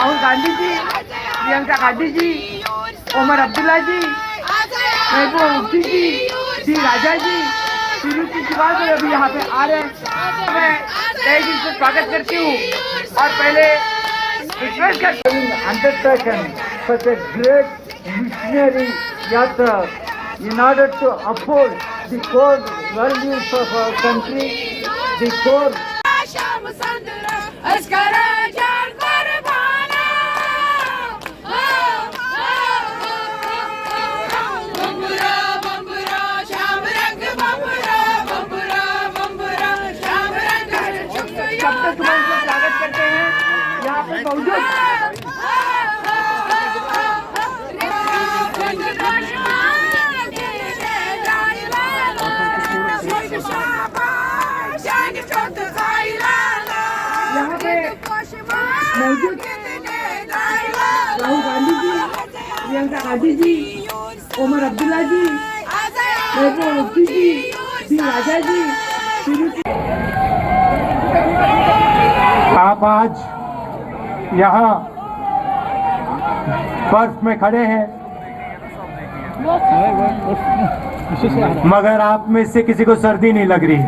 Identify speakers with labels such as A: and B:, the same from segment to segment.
A: राहुल गांधी जी, प्रियंका गांधी जी, उमर अब्दुल्ला जी, महबूबा मुफ्ती जी, D राजा जी, सुनीति श्रीवास्तव अभी यहाँ पे आ रहे हैं। मैं तहे दिल से स्वागत करती हूँ और पहले रिक्वेस्ट करती हूँ
B: undertaken such a great missionary yatra in order to uphold the core values of our country, the core
A: स्वागत करते हैं यहाँ पे मौजूद राहुल गांधी जी, प्रियंका गांधी जी, उमर अब्दुल्ला जी, महबूबा मुफ्ती जी, डी राजा जी,
B: आप आज यहाँ बर्फ में खड़े हैं, मगर आप में से किसी को सर्दी नहीं लग रही।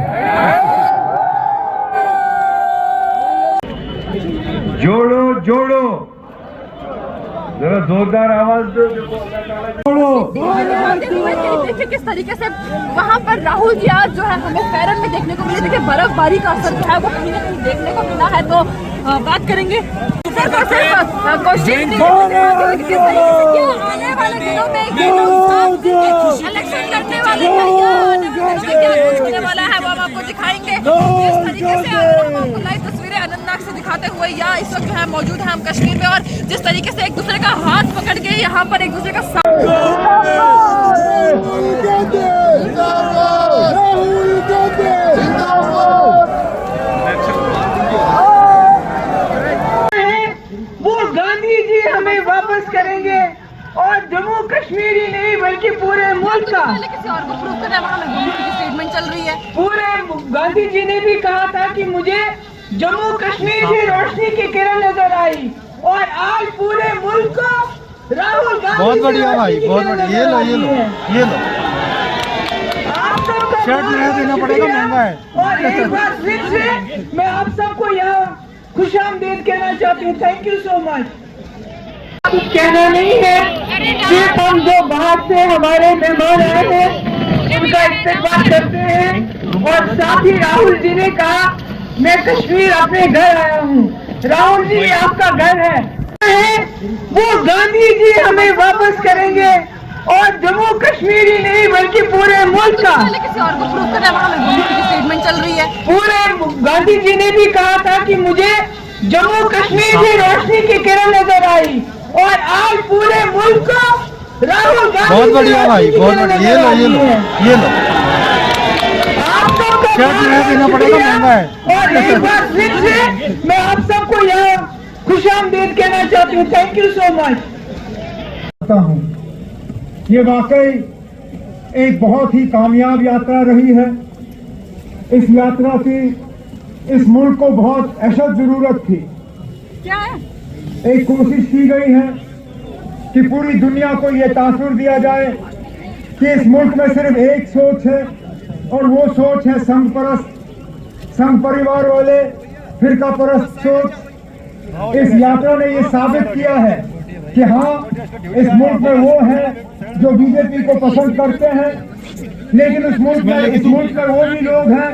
B: जोड़ो जोड़ो, जरा जोरदार आवाज दो। जोड़ो।
C: देखिए किस तरीके से वहाँ पर राहुल जी आज जो है हमें फैरन में देखने को मिले। देखिए बर्फबारी का असर जो है वो कहीं ना कहीं देखने को मिला है। तो बात करेंगे कोशिश आने वाले दिनों में इलेक्शन लड़ने वाले होने वाला है वो हम आपको दिखाएंगे। इस तरीके से हम आपको लाइव तस्वीरें अनंतनाग से दिखाते हुए या इस वक्त जो है मौजूद है हम कश्मीर में, और जिस तरीके से एक दूसरे का हाथ पकड़ के यहाँ पर एक दूसरे का
A: हमें वापस करेंगे और जम्मू कश्मीर ही नहीं बल्कि पूरे मुल्क का
C: किसी और को प्रूव करना वहाँ में स्टेटमेंट चल रही है।
A: पूरे गांधी जी ने भी कहा था कि मुझे जम्मू कश्मीर से रोशनी की किरण नजर आई और आज पूरे मुल्क को राहुल गांधी
B: बहुत बढ़िया भाई, बहुत बढ़िया। ये लो ये लो,
A: आप सबका
B: शर्ट नहीं देना पड़ेगा, महंगा है।
A: और एक बार फिर से मैं आप सबको यहाँ खुशामदीद कहना चाहती हूँ। Thank you so much. कुछ कहना नहीं है, सिर्फ हम जो बाहर से हमारे मेहमान आए हैं उनका इस्तेमाल करते हैं। और साथ ही राहुल जी ने कहा मैं कश्मीर अपने घर आया हूँ। राहुल जी आपका घर है, वो गांधी जी हमें वापस करेंगे और जम्मू कश्मीर ही नहीं बल्कि पूरे मुल्क का
C: किसी और को प्रूव करना वहाँ में स्टेटमेंट चल रही है।
A: पूरे गांधी जी ने भी कहा था कि मुझे जम्मू कश्मीर से रोशनी की किरण नजर आई और आज पूरे मुल्क को राहुल गांधी
B: बहुत बढ़िया भाई, बहुत बढ़िया। ये लो
A: आप सबका
B: शर्ट नहीं देना पड़ेगा, महंगा है।
A: और एक बार फिर से मैं आप सबको यहाँ खुशामदीद कहना चाहती हूँ। Thank you so much.
B: ये वाकई एक बहुत ही कामयाब यात्रा रही है। इस यात्रा की इस मुल्क को बहुत अशद जरूरत थी।
C: क्या है?
B: एक कोशिश की गई है कि पूरी दुनिया को ये तासुर दिया जाए कि इस मुल्क में सिर्फ एक सोच है और वो सोच है संघ परस्त, संघ परिवार वाले, फिरका परस्त सोच। इस यात्रा ने ये साबित किया है कि हाँ, इस मुल्क में वो है जो बीजेपी को पसंद करते हैं, लेकिन इस मुल्क में वो भी लोग हैं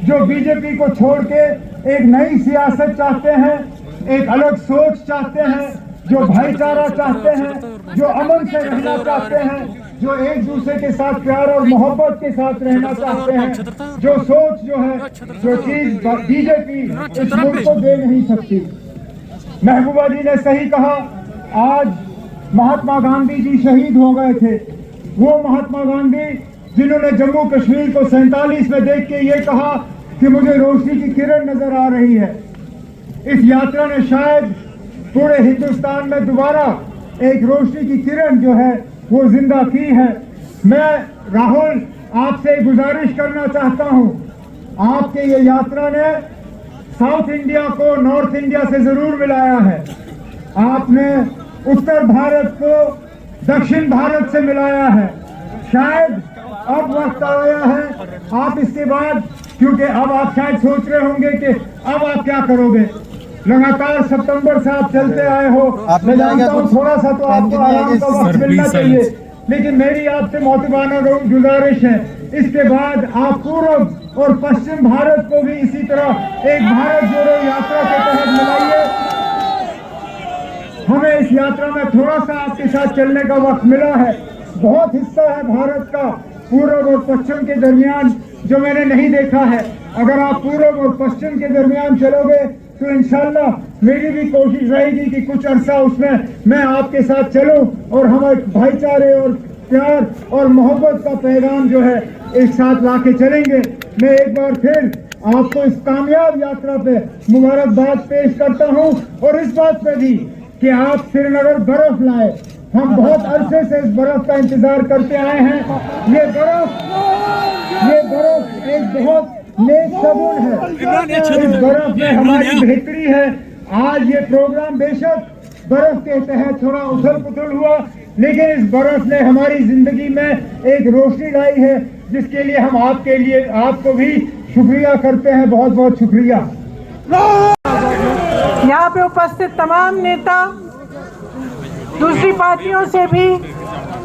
B: जो बीजेपी को छोड़ के एक नई सियासत चाहते हैं, एक अलग सोच चाहते हैं, जो भाईचारा चाहते हैं, जो अमन से रहना चाहते हैं, जो एक दूसरे के साथ प्यार और मोहब्बत के साथ रहना चाहते हैं, जो सोच जो है, जो चीज बीजेपी इस मुल्क को दे नहीं सकती। महबूबा जी ने सही कहा, आज महात्मा गांधी जी शहीद हो गए थे। वो महात्मा गांधी जिन्होंने जम्मू कश्मीर को 47 में देख के ये कहा कि मुझे रोशनी की किरण नजर आ रही है। इस यात्रा ने शायद पूरे हिंदुस्तान में दोबारा एक रोशनी की किरण जो है वो जिंदा की है। मैं राहुल आपसे गुजारिश करना चाहता हूं, आपके ये यात्रा ने साउथ इंडिया को नॉर्थ इंडिया से जरूर मिलाया है। आपने उत्तर भारत को दक्षिण भारत से मिलाया है। शायद अब वक्त आया है आप इसके बाद, क्योंकि अब आप शायद सोच रहे होंगे कि अब आप क्या करोगे। लगातार सितंबर से आप चलते आए हो, मैं जानता हूँ थोड़ा सा तो आपको आराम का वक्त मिलना चाहिए, लेकिन मेरी आपसे मोहतबाना गुजारिश है, इसके बाद आप पूर्व और पश्चिम भारत को भी इसी तरह एक भारत जोड़ो यात्रा के तहत मिलाइए। हमें इस यात्रा में थोड़ा सा आपके साथ चलने का वक्त मिला है। बहुत हिस्सा है भारत का पूर्व और पश्चिम के दरमियान जो मैंने नहीं देखा है। अगर आप पूर्व और पश्चिम के दरमियान चलोगे तो इंशाल्लाह मेरी भी कोशिश रहेगी कि कुछ अरसा उसमें मैं आपके साथ चलूं और हम एक भाईचारे और प्यार और मोहब्बत का पैगाम जो है एक साथ लाके चलेंगे। मैं एक बार फिर आपको इस कामयाब यात्रा पे मुबारकबाद पेश करता हूं और इस बात पे भी कि आप श्रीनगर बर्फ लाए। हम बहुत अरसे से इस बर्फ का इंतजार करते आए हैं। ये बर्फ एक बहुत नेक शगुन है। इस बर्फ में हमारी बेहतरी है। आज ये प्रोग्राम बेशक बर्फ के तहत थोड़ा उथल पुथल हुआ, लेकिन इस बर्फ ने हमारी जिंदगी में एक रोशनी लाई है, जिसके लिए हम आपको भी शुक्रिया करते हैं। बहुत बहुत शुक्रिया।
A: यहाँ पे उपस्थित तमाम नेता, दूसरी पार्टियों से भी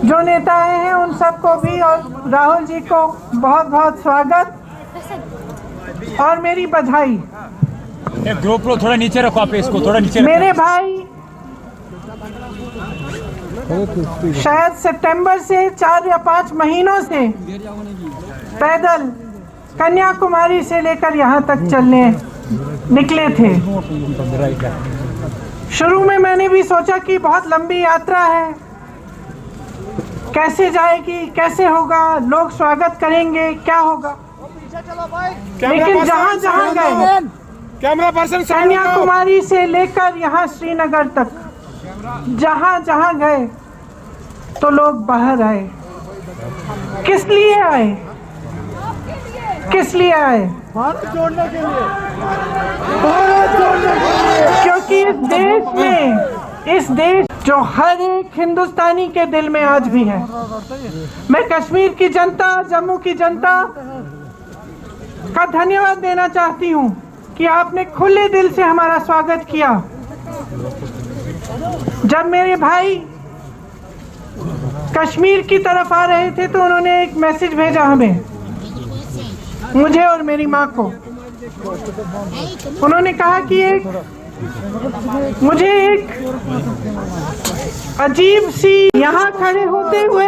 A: जो नेता आए हैं उन सबको भी और राहुल जी को बहुत बहुत स्वागत और मेरी बधाई।
D: GoPro थोड़ा नीचे रखो, आप इसको थोड़ा नीचे रखो।
A: मेरे भाई शायद सितंबर से 4 या 5 महीनों से पैदल कन्याकुमारी से लेकर यहाँ तक चलने निकले थे। शुरू में मैंने भी सोचा कि बहुत लंबी यात्रा है, कैसे जाएगी, कैसे होगा, लोग स्वागत करेंगे, क्या होगा। लेकिन जहाँ जहाँ गए, कन्याकुमारी से लेकर यहाँ श्रीनगर तक, जहाँ जहाँ गए तो लोग बाहर आए। किस लिए आए? किस लिए आए?
B: भारत जोड़ने के लिए, भारत जोड़ने के लिए।
A: क्योंकि इस देश जो हर एक हिंदुस्तानी के दिल में आज भी है। मैं कश्मीर की जनता, जम्मू की जनता का धन्यवाद देना चाहती हूँ कि आपने खुले दिल से हमारा स्वागत किया। जब मेरे भाई कश्मीर की तरफ आ रहे थे तो उन्होंने एक मैसेज भेजा हमें, मुझे और मेरी माँ को। उन्होंने कहा कि मुझे एक अजीब सी यहाँ खड़े होते हुए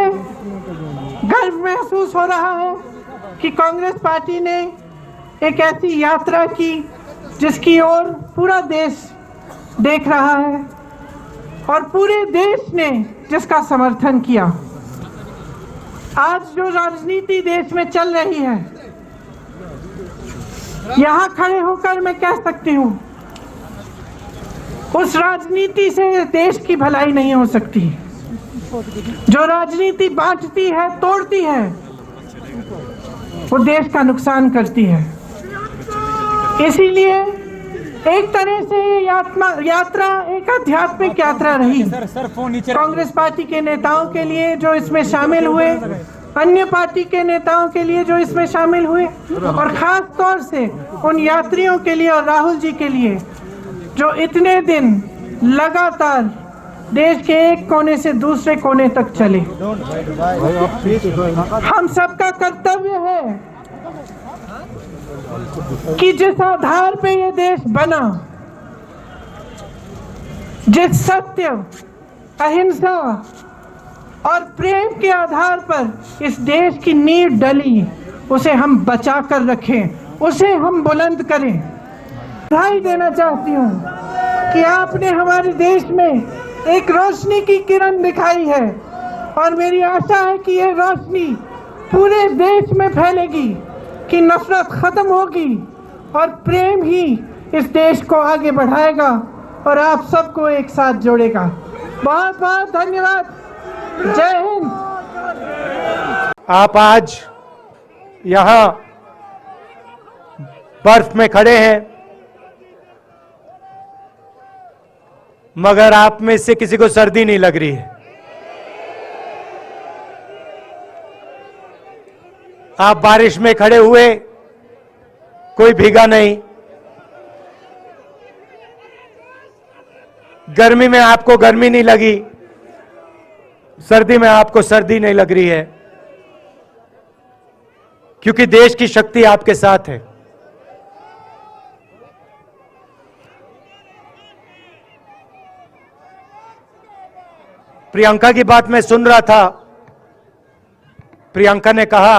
A: गर्व महसूस हो रहा है कि कांग्रेस पार्टी ने एक ऐसी यात्रा की जिसकी ओर पूरा देश देख रहा है और पूरे देश ने जिसका समर्थन किया। आज जो राजनीति देश में चल रही है, यहाँ खड़े होकर मैं कह सकती हूँ उस राजनीति से देश की भलाई नहीं हो सकती। जो राजनीति बांटती है, तोड़ती है, वो देश का नुकसान करती है। इसीलिए एक तरह से यात्रा एक आध्यात्मिक यात्रा रही। कांग्रेस पार्टी के नेताओं के लिए जो इसमें शामिल हुए, अन्य पार्टी के नेताओं के लिए जो इसमें शामिल हुए, और खास तौर से उन यात्रियों के लिए और राहुल जी के लिए जो इतने दिन लगातार देश के एक कोने से दूसरे कोने तक चले। हम सबका कर्तव्य है कि जिस आधार पे ये देश बना, जिस सत्य, अहिंसा और प्रेम के आधार पर इस देश की नींव डली, उसे हम बचा कर रखें, उसे हम बुलंद करें। बधाई देना चाहती हूँ कि आपने हमारे देश में एक रोशनी की किरण दिखाई है और मेरी आशा है कि ये रोशनी पूरे देश में फैलेगी, कि नफरत खत्म होगी और प्रेम ही इस देश को आगे बढ़ाएगा और आप सबको एक साथ जोड़ेगा। बहुत बहुत धन्यवाद। जय हिंद।
E: आप आज यहाँ बर्फ में खड़े हैं। मगर आप में से किसी को सर्दी नहीं लग रही है। आप बारिश में खड़े हुए, कोई भीगा नहीं। गर्मी में आपको गर्मी नहीं लगी, सर्दी में आपको सर्दी नहीं लग रही है, क्योंकि देश की शक्ति आपके साथ है। प्रियंका की बात मैं सुन रहा था। प्रियंका ने कहा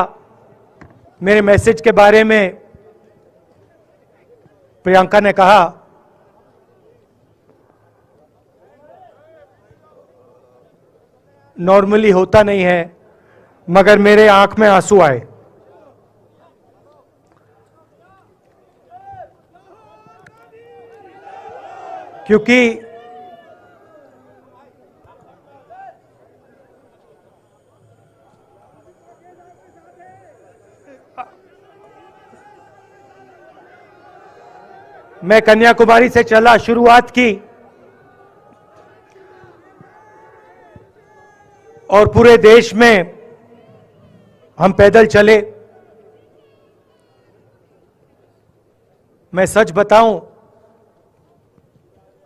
E: मेरे मैसेज के बारे में, प्रियंका ने कहा नॉर्मली होता नहीं है, मगर मेरे आंख में आंसू आए। क्योंकि मैं कन्याकुमारी से चला, शुरुआत की और पूरे देश में हम पैदल चले। मैं सच बताऊं,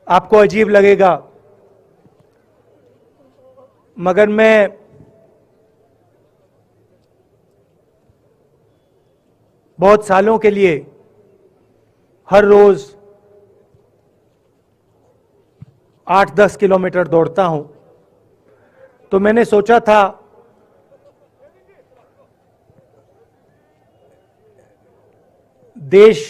E: आपको अजीब लगेगा, मगर मैं बहुत सालों के लिए हर रोज 8-10 किलोमीटर दौड़ता हूं। तो मैंने सोचा था देश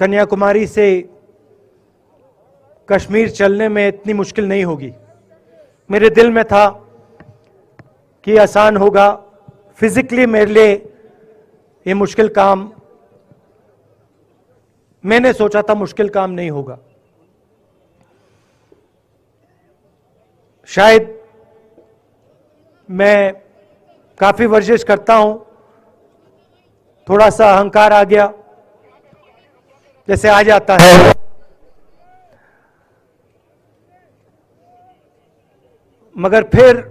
E: कन्याकुमारी से कश्मीर चलने में इतनी मुश्किल नहीं होगी। मेरे दिल में था कि आसान होगा, फिजिकली मेरे लिए ये मुश्किल काम, मैंने सोचा था मुश्किल काम नहीं होगा। शायद मैं काफी वर्जिश करता हूं, थोड़ा सा अहंकार आ गया, जैसे आ जाता है। मगर फिर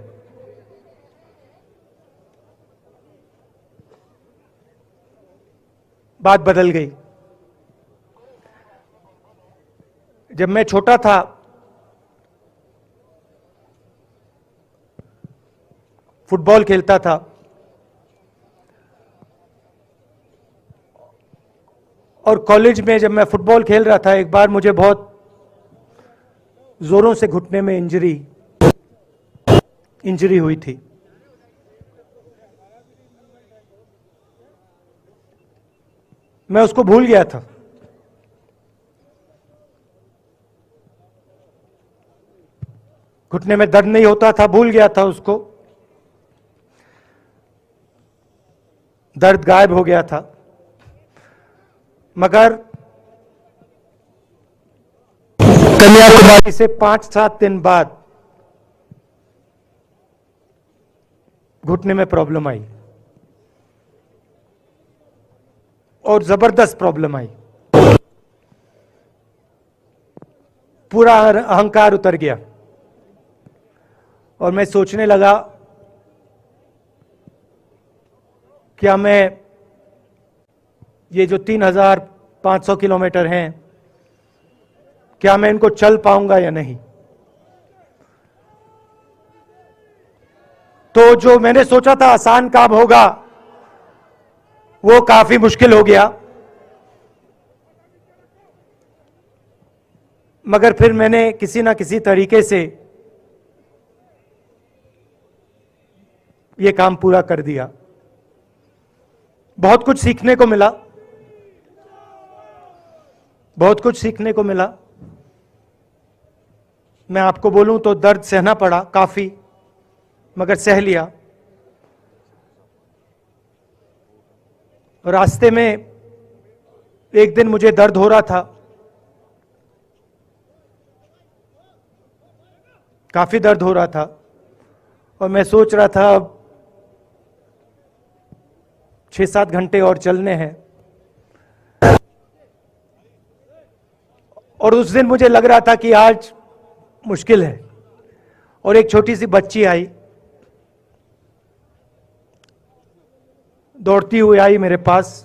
E: बात बदल गई। जब मैं छोटा था, फुटबॉल खेलता था, और कॉलेज में जब मैं फुटबॉल खेल रहा था, एक बार मुझे बहुत जोरों से घुटने में इंजरी हुई थी। मैं उसको भूल गया था। घुटने में दर्द नहीं होता था, भूल गया था उसको, दर्द गायब हो गया था। मगर कन्याकुमारी से 5-7 दिन बाद घुटने में प्रॉब्लम आई, और जबरदस्त प्रॉब्लम आई। पूरा अहंकार उतर गया, और मैं सोचने लगा क्या मैं ये जो 3500 किलोमीटर हैं, क्या मैं इनको चल पाऊंगा या नहीं। तो जो मैंने सोचा था आसान काम होगा, वो काफी मुश्किल हो गया। मगर फिर मैंने किसी ना किसी तरीके से ये काम पूरा कर दिया। बहुत कुछ सीखने को मिला, बहुत कुछ सीखने को मिला। मैं आपको बोलूं तो दर्द सहना पड़ा काफी, मगर सह लिया। रास्ते में एक दिन मुझे दर्द हो रहा था, काफी दर्द हो रहा था, और मैं सोच रहा था अब 6-7 घंटे और चलने हैं। और उस दिन मुझे लग रहा था कि आज मुश्किल है, और एक छोटी सी बच्ची आई, दौड़ती हुई आई मेरे पास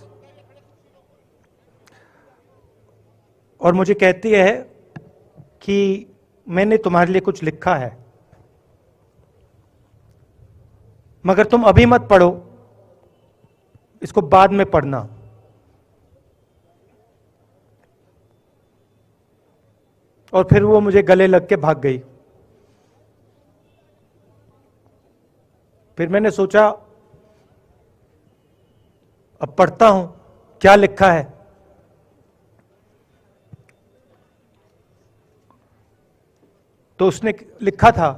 E: और मुझे कहती है कि मैंने तुम्हारे लिए कुछ लिखा है, मगर तुम अभी मत पढ़ो, इसको बाद में पढ़ना। और फिर वो मुझे गले लग के भाग गई। फिर मैंने सोचा अब पढ़ता हूं क्या लिखा है। तो उसने लिखा था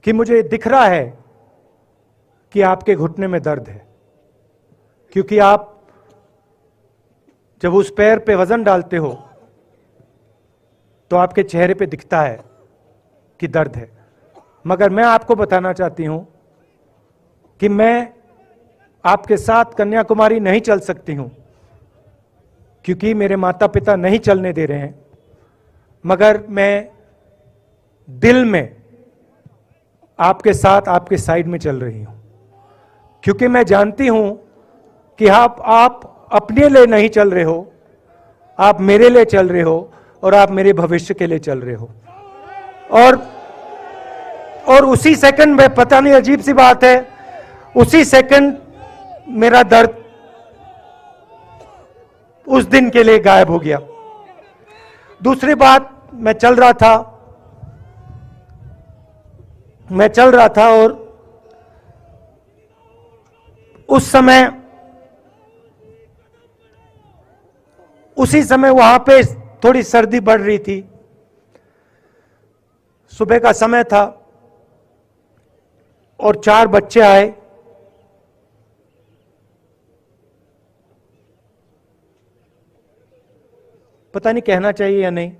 E: कि मुझे दिख रहा है कि आपके घुटने में दर्द है, क्योंकि आप जब उस पैर पे वजन डालते हो तो आपके चेहरे पे दिखता है कि दर्द है। मगर मैं आपको बताना चाहती हूं कि मैं आपके साथ कन्याकुमारी नहीं चल सकती हूं, क्योंकि मेरे माता पिता नहीं चलने दे रहे हैं, मगर मैं दिल में आपके साथ, आपके साइड में चल रही हूं, क्योंकि मैं जानती हूं कि आप अपने लिए नहीं चल रहे हो, आप मेरे लिए चल रहे हो और आप मेरे भविष्य के लिए चल रहे हो। और उसी सेकंड में, पता नहीं अजीब सी बात है, उसी सेकंड मेरा दर्द उस दिन के लिए गायब हो गया। दूसरी बात, मैं चल रहा था और उसी समय वहां पे थोड़ी सर्दी बढ़ रही थी। सुबह का समय था और 4 बच्चे आए। पता नहीं कहना चाहिए या नहीं।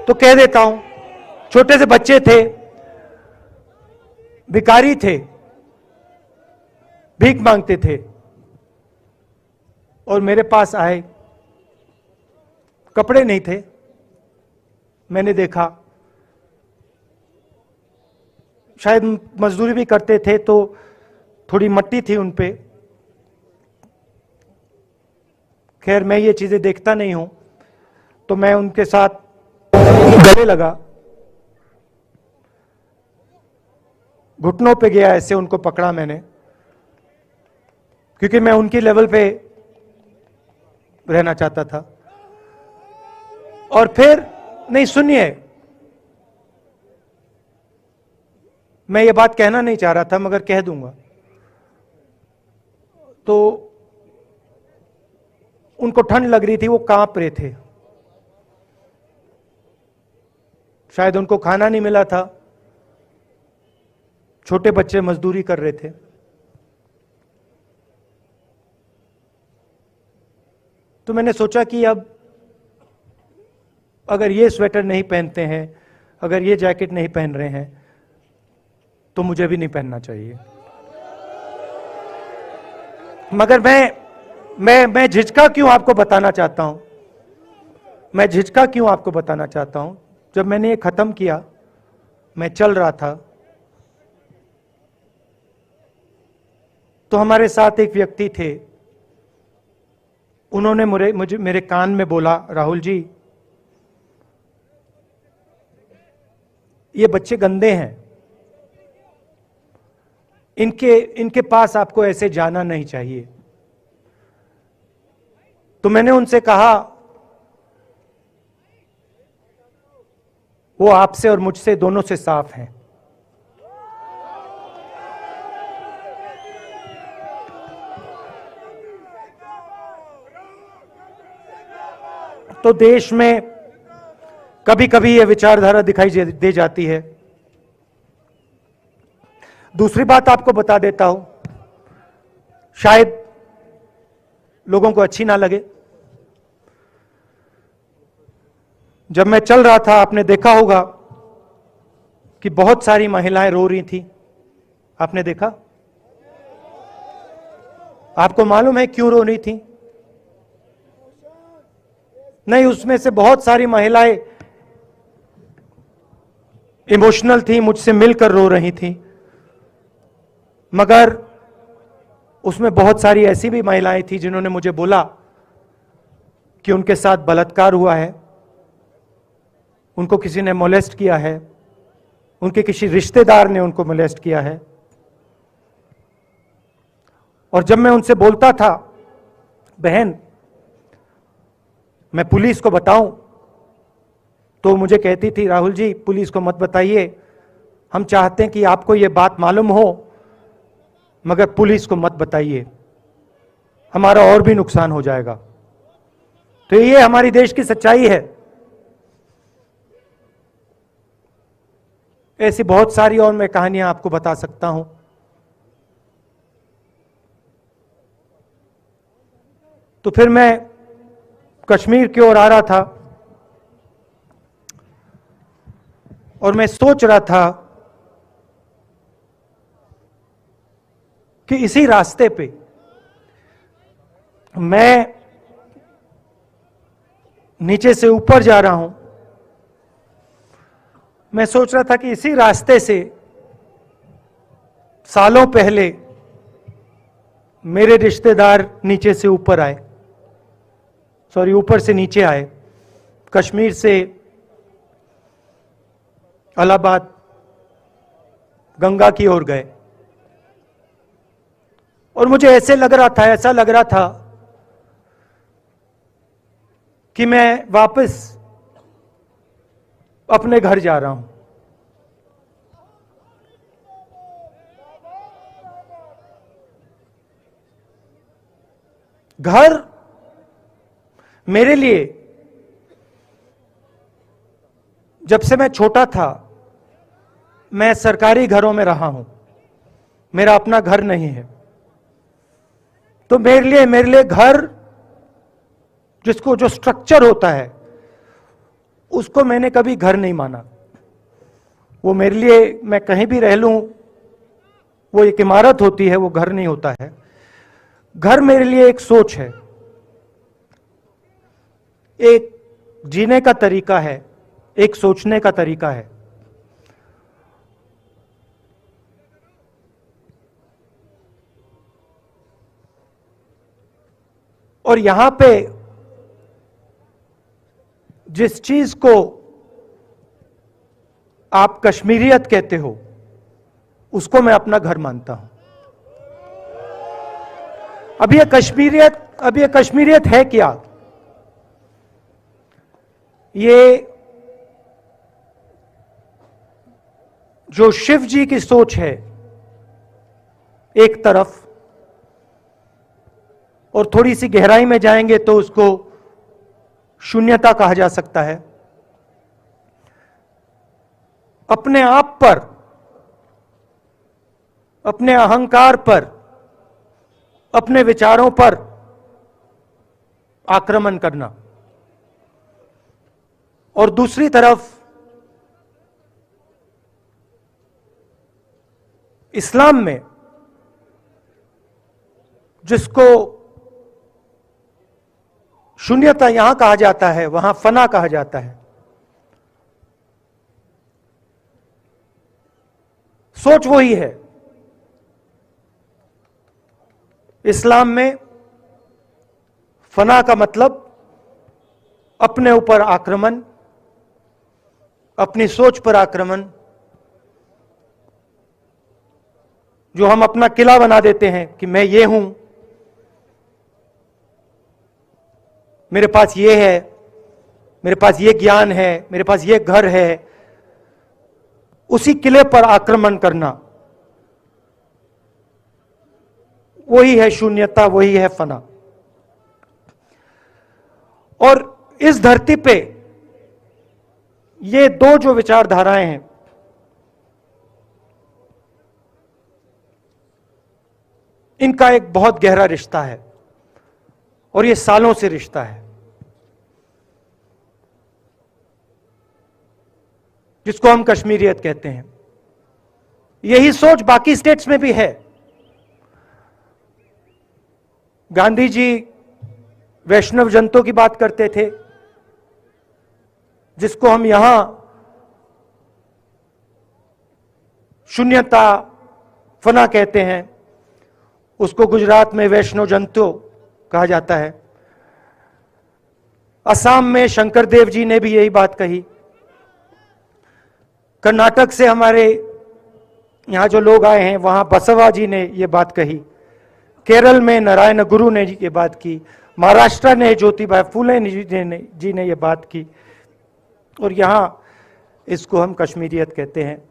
E: तो कह देता हूं, छोटे से बच्चे थे, भिखारी थे, भीख मांगते थे और मेरे पास आए। कपड़े नहीं थे, मैंने देखा, शायद मजदूरी भी करते थे तो थोड़ी मट्टी थी उन पे। खैर मैं ये चीजें देखता नहीं हूं, तो मैं उनके साथ गले लगा, घुटनों पे गया, ऐसे उनको पकड़ा मैंने, क्योंकि मैं उनकी लेवल पे रहना चाहता था। और फिर, नहीं सुनिए, मैं ये बात कहना नहीं चाह रहा था मगर कह दूंगा। तो उनको ठंड लग रही थी, वो कांप रहे थे, शायद उनको खाना नहीं मिला था, छोटे बच्चे मजदूरी कर रहे थे। तो मैंने सोचा कि अब अगर ये स्वेटर नहीं पहनते हैं, अगर ये जैकेट नहीं पहन रहे हैं, तो मुझे भी नहीं पहनना चाहिए। मगर मैं झिझका क्यों आपको बताना चाहता हूं, मैं झिझका क्यों आपको बताना चाहता हूं। जब मैंने ये खत्म किया, मैं चल रहा था, तो हमारे साथ एक व्यक्ति थे, उन्होंने मेरे कान में बोला, राहुल जी, ये बच्चे गंदे हैं, इनके पास आपको ऐसे जाना नहीं चाहिए। तो मैंने उनसे कहा, वो आपसे और मुझसे दोनों से साफ हैं। तो देश में कभी कभी यह विचारधारा दिखाई दे जाती है। दूसरी बात आपको बता देता हूं, शायद लोगों को अच्छी ना लगे। जब मैं चल रहा था आपने देखा होगा कि बहुत सारी महिलाएं रो रही थी। आपने देखा? आपको मालूम है क्यों रो रही थी? नहीं, उसमें से बहुत सारी महिलाएं इमोशनल थी, मुझसे मिलकर रो रही थी, मगर उसमें बहुत सारी ऐसी भी महिलाएं थी जिन्होंने मुझे बोला कि उनके साथ बलात्कार हुआ है, उनको किसी ने मोलेस्ट किया है, उनके किसी रिश्तेदार ने उनको मोलेस्ट किया है। और जब मैं उनसे बोलता था, बहन मैं पुलिस को बताऊं, तो मुझे कहती थी, राहुल जी पुलिस को मत बताइए, हम चाहते हैं कि आपको ये बात मालूम हो, मगर पुलिस को मत बताइए, हमारा और भी नुकसान हो जाएगा। तो ये हमारी देश की सच्चाई है। ऐसी बहुत सारी और मैं कहानियां आपको बता सकता हूं। तो फिर मैं कश्मीर की ओर आ रहा था और मैं सोच रहा था कि इसी रास्ते पे मैं नीचे से ऊपर जा रहा हूं। मैं सोच रहा था कि इसी रास्ते से सालों पहले मेरे रिश्तेदार नीचे से ऊपर आए, सॉरी ऊपर से नीचे आए, कश्मीर से इलाहाबाद गंगा की ओर गए। और मुझे ऐसा लग रहा था कि मैं वापस अपने घर जा रहा हूं। घर मेरे लिए, जब से मैं छोटा था मैं सरकारी घरों में रहा हूं, मेरा अपना घर नहीं है। तो मेरे लिए घर, जिसको जो स्ट्रक्चर होता है उसको मैंने कभी घर नहीं माना। वो मेरे लिए, मैं कहीं भी रह लूं, वो एक इमारत होती है, वो घर नहीं होता है। घर मेरे लिए एक सोच है, एक जीने का तरीका है, एक सोचने का तरीका है। और यहां पे जिस चीज को आप कश्मीरियत कहते हो, उसको मैं अपना घर मानता हूं। अब ये कश्मीरियत है क्या? ये जो शिव जी की सोच है एक तरफ, और थोड़ी सी गहराई में जाएंगे तो उसको शून्यता कहा जा सकता है। अपने आप पर, अपने अहंकार पर, अपने विचारों पर आक्रमण करना। और दूसरी तरफ इस्लाम में जिसको शून्यता यहां कहा जाता है, वहां फना कहा जाता है। सोच वही है। इस्लाम में फना का मतलब अपने ऊपर आक्रमण, अपनी सोच पर आक्रमण, जो हम अपना किला बना देते हैं कि मैं ये हूं, मेरे पास ये है, मेरे पास ये ज्ञान है, मेरे पास ये घर है, उसी किले पर आक्रमण करना, वही है शून्यता, वही है फना। और इस धरती पे ये दो जो विचारधाराएं हैं, इनका एक बहुत गहरा रिश्ता है और ये सालों से रिश्ता है। जिसको हम कश्मीरियत कहते हैं। यही सोच बाकी स्टेट्स में भी है। गांधी जी वैष्णव जनतों की बात करते थे, जिसको हम यहां शून्यता फना कहते हैं, उसको गुजरात में वैष्णव जनतो कहा जाता है। असम में शंकर देव जी ने भी यही बात कही। कर्नाटक से हमारे यहां जो लोग आए हैं वहां बसवा जी ने यह बात कही। केरल में नारायण गुरु ने ये बात की। महाराष्ट्र ने ज्योतिबा फुले जी ने यह बात की। और यहां इसको हम कश्मीरियत कहते हैं।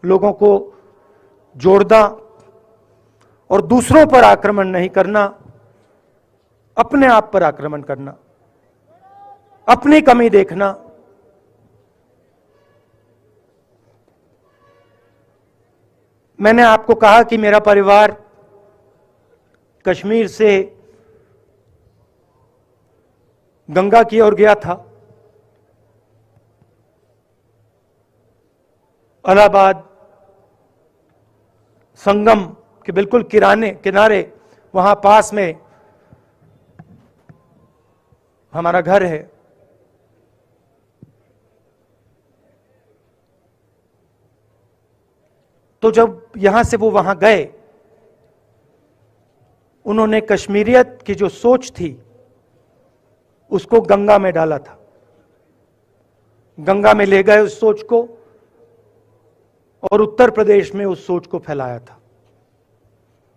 E: लोगों को जोड़ना और दूसरों पर आक्रमण नहीं करना, अपने आप पर आक्रमण करना, अपनी कमी देखना। मैंने आपको कहा कि मेरा परिवार कश्मीर से गंगा की ओर गया था। इलाहाबाद संगम के बिल्कुल किनारे वहां पास में हमारा घर है। तो जब यहां से वो वहां गए, उन्होंने कश्मीरियत की जो सोच थी उसको गंगा में डाला था। गंगा में ले गए उस सोच को और उत्तर प्रदेश में उस सोच को फैलाया था,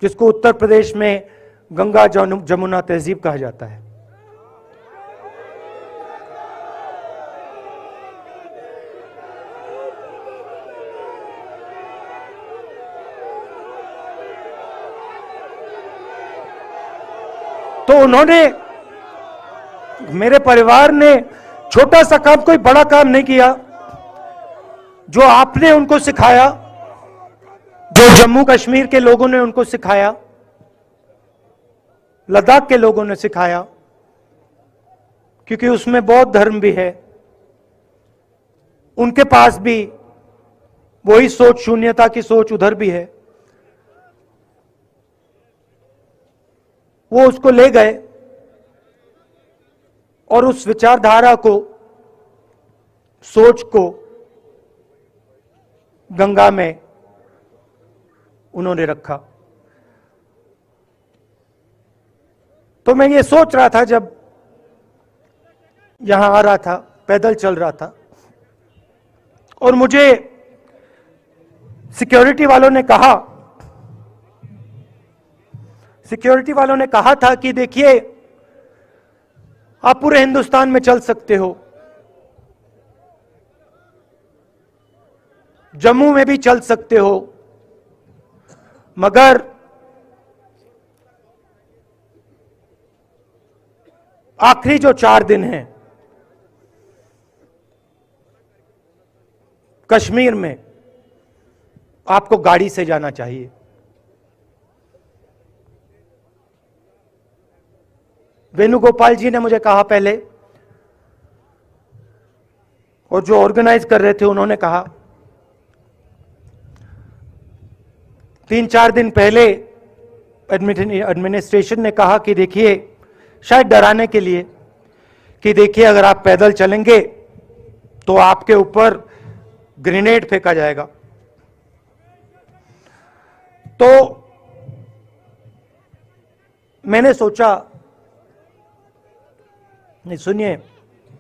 E: जिसको उत्तर प्रदेश में गंगा जमुना तहजीब कहा जाता है। तो उन्होंने, मेरे परिवार ने छोटा सा काम, कोई बड़ा काम नहीं किया। जो आपने उनको सिखाया, जो जम्मू कश्मीर के लोगों ने उनको सिखाया, लद्दाख के लोगों ने सिखाया, क्योंकि उसमें बौद्ध धर्म भी है, उनके पास भी वही सोच, शून्यता की सोच उधर भी है। वो उसको ले गए और उस विचारधारा को, सोच को गंगा में उन्होंने रखा। तो मैं ये सोच रहा था, जब यहां आ रहा था, पैदल चल रहा था, और मुझे सिक्योरिटी वालों ने कहा था कि देखिए, आप पूरे हिंदुस्तान में चल सकते हो, जम्मू में भी चल सकते हो, मगर आखिरी जो 4 दिन हैं कश्मीर में, आपको गाड़ी से जाना चाहिए। वेणुगोपाल जी ने मुझे कहा पहले, और जो ऑर्गेनाइज कर रहे थे उन्होंने कहा। 3-4 दिन पहले एडमिनिस्ट्रेशन ने कहा कि देखिए, शायद डराने के लिए, कि देखिए अगर आप पैदल चलेंगे तो आपके ऊपर ग्रेनेड फेंका जाएगा। तो मैंने सोचा, नहीं सुनिए,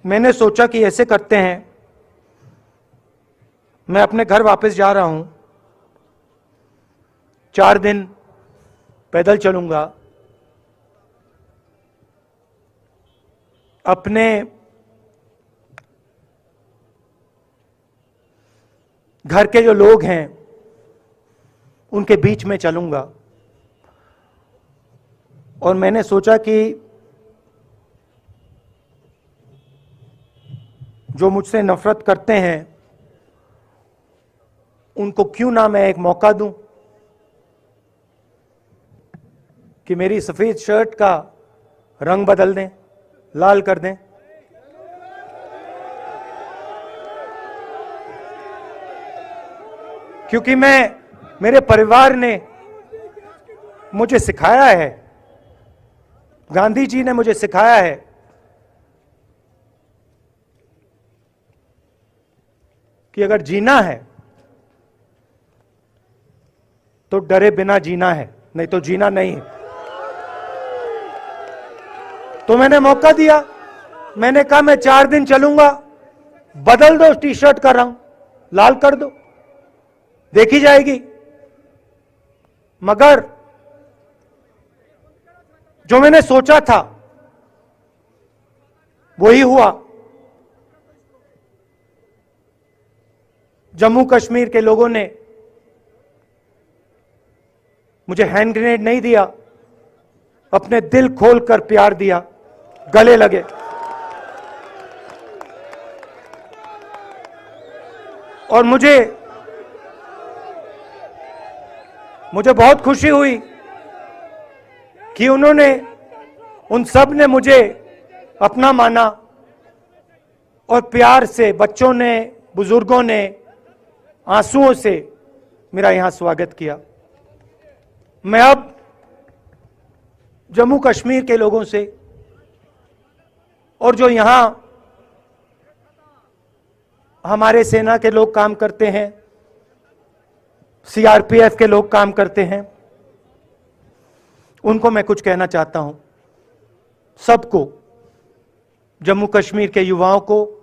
E: मैंने सोचा कि ऐसे करते हैं, मैं अपने घर वापस जा रहा हूं, 4 दिन पैदल चलूंगा, अपने घर के जो लोग हैं उनके बीच में चलूंगा। और मैंने सोचा कि जो मुझसे नफरत करते हैं उनको क्यों ना मैं एक मौका दूं कि मेरी सफेद शर्ट का रंग बदल दें, लाल कर दें। क्योंकि मेरे परिवार ने मुझे सिखाया है, गांधी जी ने मुझे सिखाया है कि अगर जीना है तो डरे बिना जीना है, नहीं तो जीना नहीं है। तो मैंने मौका दिया, मैंने कहा मैं 4 दिन चलूंगा, बदल दो टी शर्ट का रंग, लाल कर दो, देखी जाएगी। मगर जो मैंने सोचा था वही हुआ। जम्मू कश्मीर के लोगों ने मुझे हैंड ग्रेनेड नहीं दिया, अपने दिल खोलकर प्यार दिया, गले लगे। और मुझे बहुत खुशी हुई कि उन सब ने मुझे अपना माना और प्यार से बच्चों ने, बुजुर्गों ने आंसुओं से मेरा यहां स्वागत किया। मैं अब जम्मू कश्मीर के लोगों से और जो यहां हमारे सेना के लोग काम करते हैं, सीआरपीएफ के लोग काम करते हैं, उनको मैं कुछ कहना चाहता हूं। सबको, जम्मू कश्मीर के युवाओं को,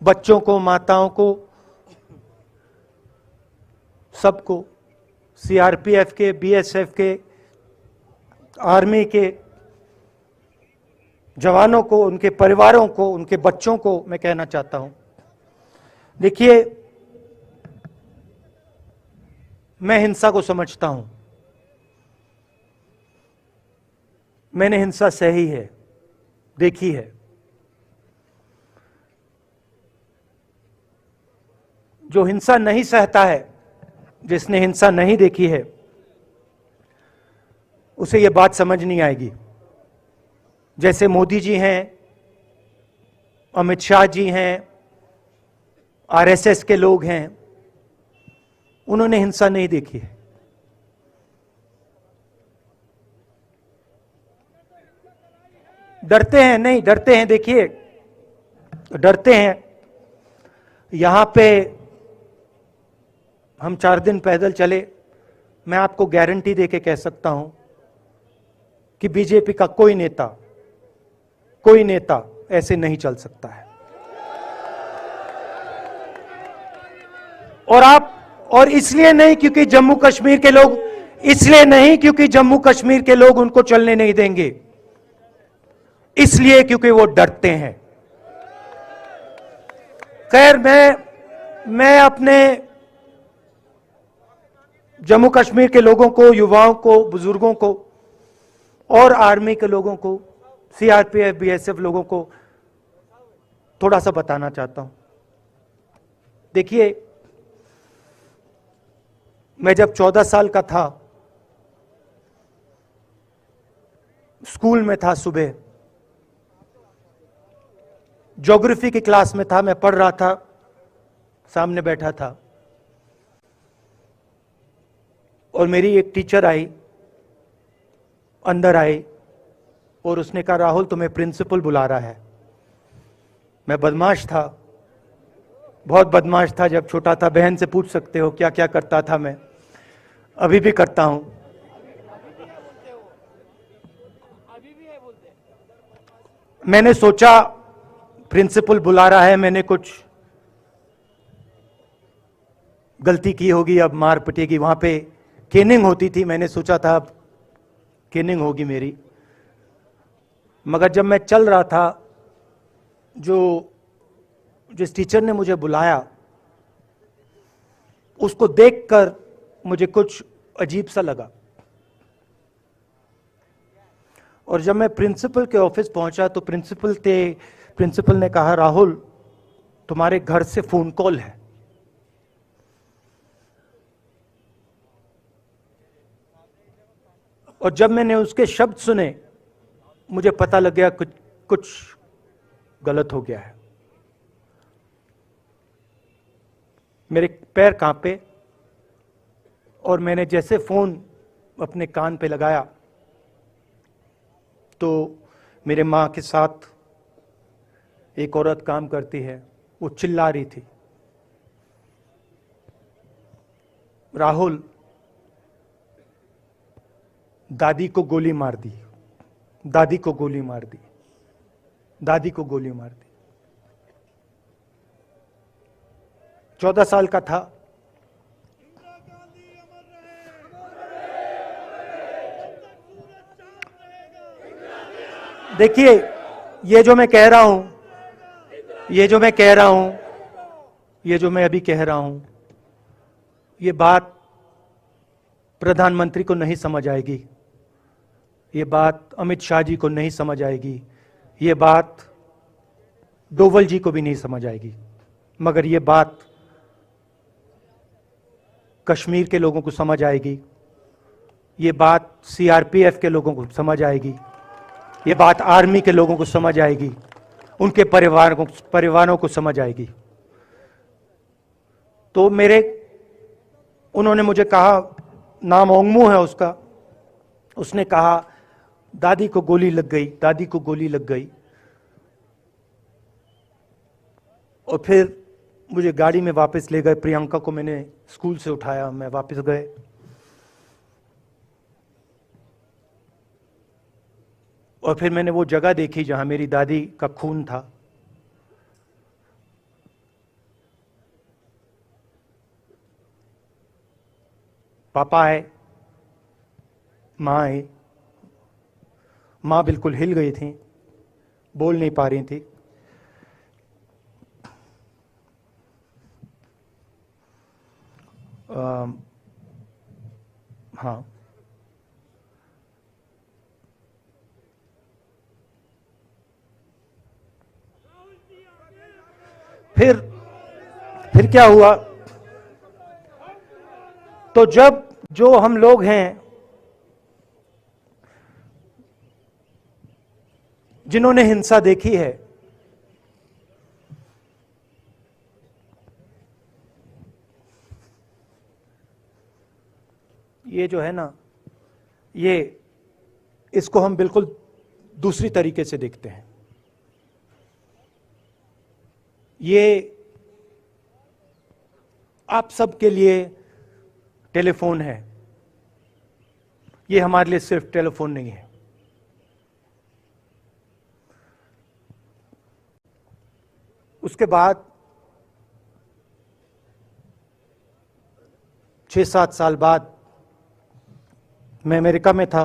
E: बच्चों को, माताओं को, सबको, सीआरपीएफ के, बीएसएफ के, आर्मी के जवानों को, उनके परिवारों को, उनके बच्चों को मैं कहना चाहता हूं, देखिए मैं हिंसा को समझता हूं, मैंने हिंसा सही है, देखी है। जो हिंसा नहीं सहता है, जिसने हिंसा नहीं देखी है, उसे यह बात समझ नहीं आएगी। जैसे मोदी जी हैं, अमित शाह जी हैं, आरएसएस के लोग हैं, उन्होंने हिंसा नहीं देखी है। डरते हैं, नहीं डरते हैं, देखिए डरते हैं। यहां पे हम 4 दिन पैदल चले, मैं आपको गारंटी देके कह सकता हूं कि बीजेपी का कोई नेता ऐसे नहीं चल सकता है। और इसलिए नहीं क्योंकि जम्मू कश्मीर के लोग, इसलिए नहीं क्योंकि जम्मू कश्मीर के लोग उनको चलने नहीं देंगे, इसलिए क्योंकि वो डरते हैं। खैर, मैं अपने जम्मू कश्मीर के लोगों को, युवाओं को, बुजुर्गों को और आर्मी के लोगों को, सीआरपीएफ, बीएसएफ लोगों को थोड़ा सा बताना चाहता हूं। देखिए, मैं जब 14 साल का था, स्कूल में था, सुबह ज्योग्राफी की क्लास में था, मैं पढ़ रहा था, सामने बैठा था और मेरी एक टीचर आई, अंदर आई और उसने कहा, राहुल तुम्हें प्रिंसिपल बुला रहा है। मैं बदमाश था, बहुत बदमाश था जब छोटा था। बहन से पूछ सकते हो क्या क्या करता था मैं, अभी भी करता हूं। मैंने सोचा प्रिंसिपल बुला रहा है, मैंने कुछ गलती की होगी, अब मार पिटेगी। वहां पे केनिंग होती थी, मैंने सोचा था अब केनिंग होगी मेरी। मगर जब मैं चल रहा था, जिस टीचर ने मुझे बुलाया, उसको देखकर मुझे कुछ अजीब सा लगा। और जब मैं प्रिंसिपल के ऑफिस पहुंचा तो प्रिंसिपल ने कहा, राहुल तुम्हारे घर से फोन कॉल है। और जब मैंने उसके शब्द सुने, मुझे पता लग गया कुछ गलत हो गया है। मेरे पैर कांपे और मैंने जैसे फोन अपने कान पे लगाया तो मेरे माँ के साथ एक औरत काम करती है, वो चिल्ला रही थी, राहुल दादी को गोली मार दी, दादी को गोली मार दी, दादी को गोली मार दी। 14 साल का था। देखिए, ये जो मैं कह रहा हूं, ये जो मैं कह रहा हूं, ये जो मैं अभी कह रहा हूं, ये बात प्रधानमंत्री को नहीं समझ आएगी, ये बात अमित शाह जी को नहीं समझ आएगी, ये बात डोवल जी को भी नहीं समझ आएगी, मगर ये बात कश्मीर के लोगों को समझ आएगी, ये बात सीआरपीएफ के लोगों को समझ आएगी, ये बात आर्मी के लोगों को समझ आएगी, उनके परिवारों को समझ आएगी। तो उन्होंने मुझे कहा, नाम ओंगमू है उसका, उसने कहा दादी को गोली लग गई, दादी को गोली लग गई। और फिर मुझे गाड़ी में वापस ले गए, प्रियंका को मैंने स्कूल से उठाया, मैं वापस गए। और फिर मैंने वो जगह देखी जहां मेरी दादी का खून था। पापा आए, माँ आई, माँ बिल्कुल हिल गई थी, बोल नहीं पा रही थी। हाँ, फिर क्या हुआ, तो जब जो हम लोग हैं जिन्होंने हिंसा देखी है, ये जो है ना, ये इसको हम बिल्कुल दूसरी तरीके से देखते हैं। ये आप सबके लिए टेलीफोन है, ये हमारे लिए सिर्फ टेलीफोन नहीं है। उसके बाद 6-7 साल बाद मैं अमेरिका में था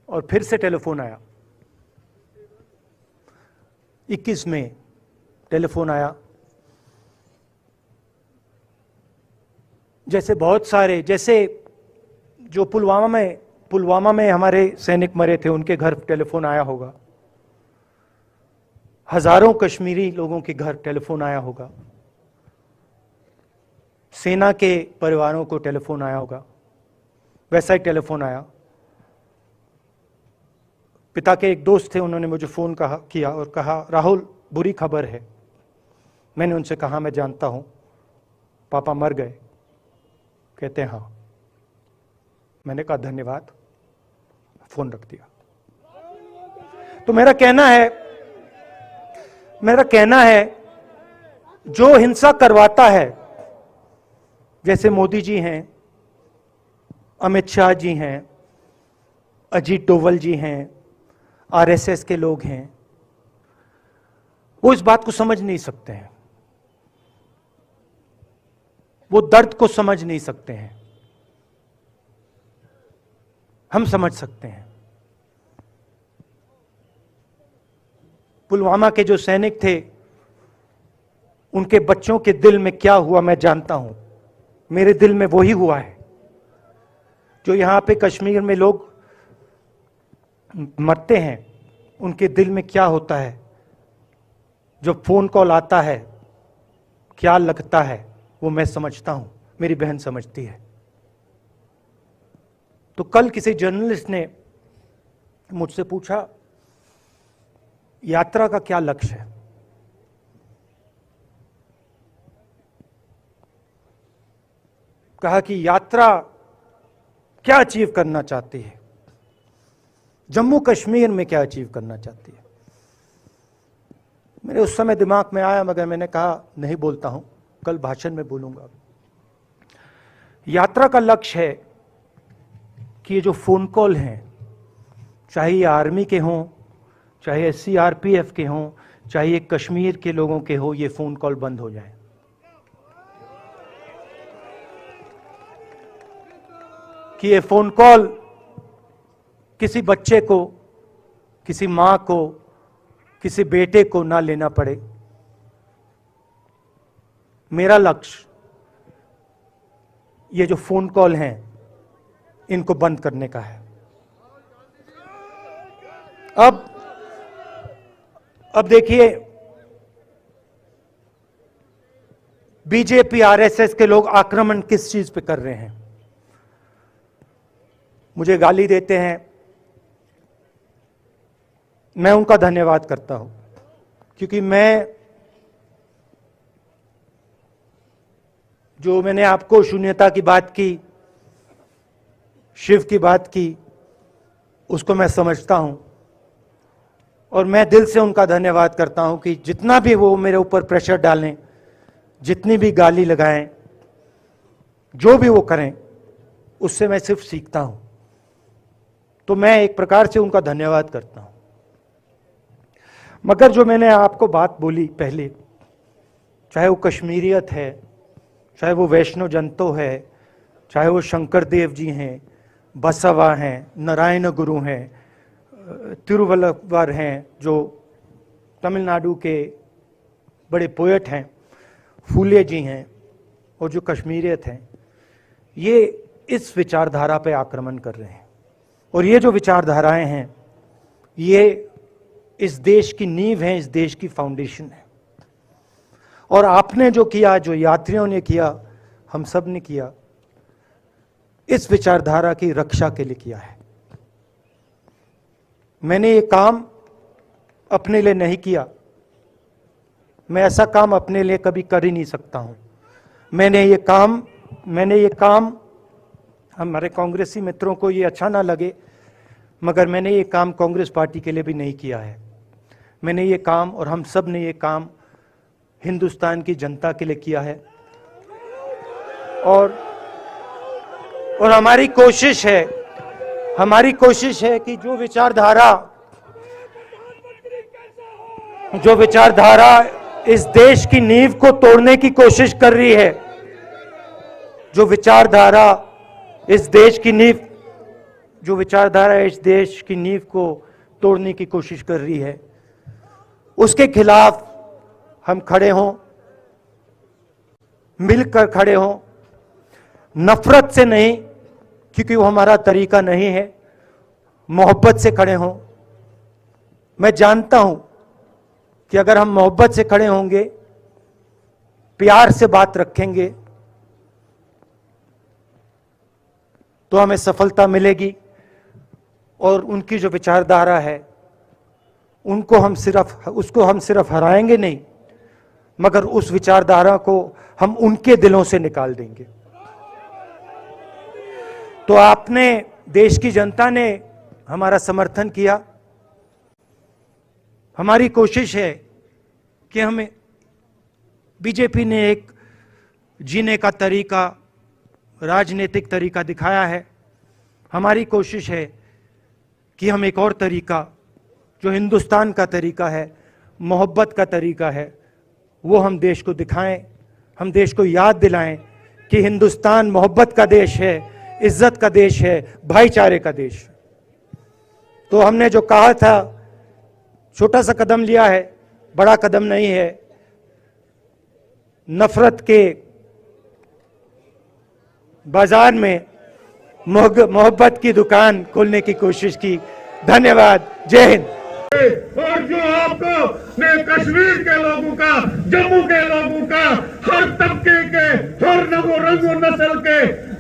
E: और फिर से टेलीफोन आया। 21 में टेलीफोन आया। जैसे बहुत सारे, जैसे जो पुलवामा में हमारे सैनिक मरे थे, उनके घर टेलीफोन आया होगा, हजारों कश्मीरी लोगों के घर टेलीफोन आया होगा, सेना के परिवारों को टेलीफोन आया होगा, वैसा ही टेलीफोन आया। पिता के एक दोस्त थे, उन्होंने मुझे फोन किया और कहा, राहुल बुरी खबर है। मैंने उनसे कहा, मैं जानता हूं, पापा मर गए। कहते हैं हाँ। मैंने कहा धन्यवाद, फोन रख दिया। तो मेरा कहना है जो हिंसा करवाता है, जैसे मोदी जी हैं, अमित शाह जी हैं, अजीत डोवल जी हैं, आरएसएस के लोग हैं, वो इस बात को समझ नहीं सकते हैं, वो दर्द को समझ नहीं सकते हैं। हम समझ सकते हैं। पुलवामा के जो सैनिक थे, उनके बच्चों के दिल में क्या हुआ मैं जानता हूं। मेरे दिल में वही हुआ है जो यहां पे कश्मीर में लोग मरते हैं, उनके दिल में क्या होता है। जब फोन कॉल आता है क्या लगता है, वो मैं समझता हूं, मेरी बहन समझती है। तो कल किसी जर्नलिस्ट ने मुझसे पूछा, यात्रा का क्या लक्ष्य है। कहा कि यात्रा क्या अचीव करना चाहती है, जम्मू कश्मीर में क्या अचीव करना चाहती है। मेरे उस समय दिमाग में आया, मगर मैंने कहा नहीं बोलता हूं, कल भाषण में बोलूंगा। यात्रा का लक्ष्य है कि ये जो फोन कॉल हैं, चाहे ये आर्मी के हों, चाहे CRPF के हों, चाहे ये कश्मीर के लोगों के हो, ये फोन कॉल बंद हो जाए। कि ये फोन कॉल किसी बच्चे को, किसी मां को, किसी बेटे को ना लेना पड़े। मेरा लक्ष्य ये जो फोन कॉल हैं इनको बंद करने का है। अब देखिए, बीजेपी RSS के लोग आक्रमण किस चीज पे कर रहे हैं। मुझे गाली देते हैं, मैं उनका धन्यवाद करता हूं, क्योंकि मैंने आपको शून्यता की बात की, शिव की बात की, उसको मैं समझता हूं और मैं दिल से उनका धन्यवाद करता हूं कि जितना भी वो मेरे ऊपर प्रेशर डालें, जितनी भी गाली लगाएं, जो भी वो करें, उससे मैं सिर्फ सीखता हूं। तो मैं एक प्रकार से उनका धन्यवाद करता हूं। मगर जो मैंने आपको बात बोली पहले, चाहे वो कश्मीरियत है, चाहे वो वैष्णव जंतो है, चाहे वो शंकर देव जी हैं, बसवा हैं, नारायण गुरु हैं, तिरुवल्लुवर हैं, जो तमिलनाडु के बड़े पोएट हैं, फूले जी हैं, और जो कश्मीरियत हैं, ये इस विचारधारा पे आक्रमण कर रहे हैं। और ये जो विचारधाराएं हैं, ये इस देश की नींव है, इस देश की फाउंडेशन है। और आपने जो किया, जो यात्रियों ने किया, हम सब ने किया, इस विचारधारा की रक्षा के लिए किया है। मैंने ये काम अपने लिए नहीं किया, मैं ऐसा काम अपने लिए कभी कर ही नहीं सकता हूं। मैंने ये काम हमारे कांग्रेसी मित्रों को ये अच्छा ना लगे, मगर मैंने ये काम कांग्रेस पार्टी के लिए भी नहीं किया है। मैंने ये काम, और हम सब ने ये काम हिंदुस्तान की जनता के लिए किया है। और हमारी कोशिश है कि जो विचारधारा इस देश की नींव को तोड़ने की कोशिश कर रही है, जो विचारधारा इस देश की नींव को तोड़ने की कोशिश कर रही है, उसके खिलाफ हम खड़े हों, मिलकर खड़े हों, नफरत से नहीं, क्योंकि वो हमारा तरीका नहीं है, मोहब्बत से खड़े हों। मैं जानता हूं कि अगर हम मोहब्बत से खड़े होंगे, प्यार से बात रखेंगे, तो हमें सफलता मिलेगी। और उनकी जो विचारधारा है, उसको हम सिर्फ हराएंगे नहीं, मगर उस विचारधारा को हम उनके दिलों से निकाल देंगे। तो आपने, देश की जनता ने हमारा समर्थन किया। हमारी कोशिश है कि हमें, बीजेपी ने एक जीने का तरीका, राजनीतिक तरीका दिखाया है। हमारी कोशिश है कि हम एक और तरीका, जो हिंदुस्तान का तरीका है, मोहब्बत का तरीका है, वो हम देश को दिखाएं। हम देश को याद दिलाएं कि हिंदुस्तान मोहब्बत का देश है, इज्जत का देश है, भाईचारे का देश। तो हमने जो कहा था, छोटा सा कदम लिया है, बड़ा कदम नहीं है। नफरत के बाजार में मोहब्बत की दुकान खोलने की कोशिश की। धन्यवाद, जय हिंद।
F: और जो आपको कश्मीर के लोगों का, जम्मू के लोगों का, हर तबके के, हर रंगो नस्ल के,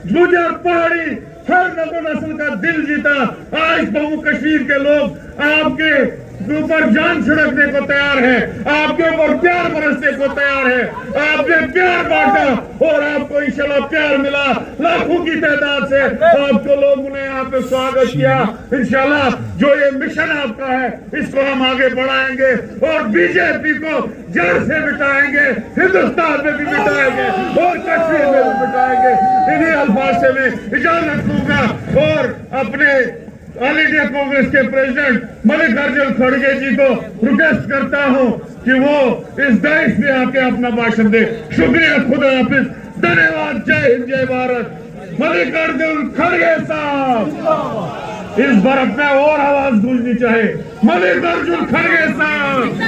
F: गुजर पहाड़ी, हर नस्ल का दिल जीता, आज जम्मू कश्मीर के लोग आपके ऊपर जान छिड़कने को तैयार है, आपके ऊपर प्यार बरसने को तैयार है। आपने प्यार बांटा और आपको इंशाल्लाह प्यार मिला लाखों की तादाद से। आपको लोगों ने यहाँ पे स्वागत किया। इंशाल्लाह जो ये मिशन आपका है इसको हम आगे बढ़ाएंगे और बीजेपी को जड़ से मिटाएंगे, हिंदुस्तान में भी मिटाएंगे और कश्मीर में भी मिटाएंगे। इन्हीं अल्फाज से मैं इजाजत दूंगा और अपने ऑल इंडिया कांग्रेस के प्रेसिडेंट मल्लिकार्जुन खड़गे जी को रिक्वेस्ट करता हूं कि वो इस दाइश में आके अपना भाषण दे। शुक्रिया, खुदा हाफिज, धन्यवाद, जय हिंद, जय भारत। मल्लिकार्जुन खड़गे साहब, इस बर्फ में और आवाज गूंजनी चाहिए। मल्लिकार्जुन खड़गे साहब।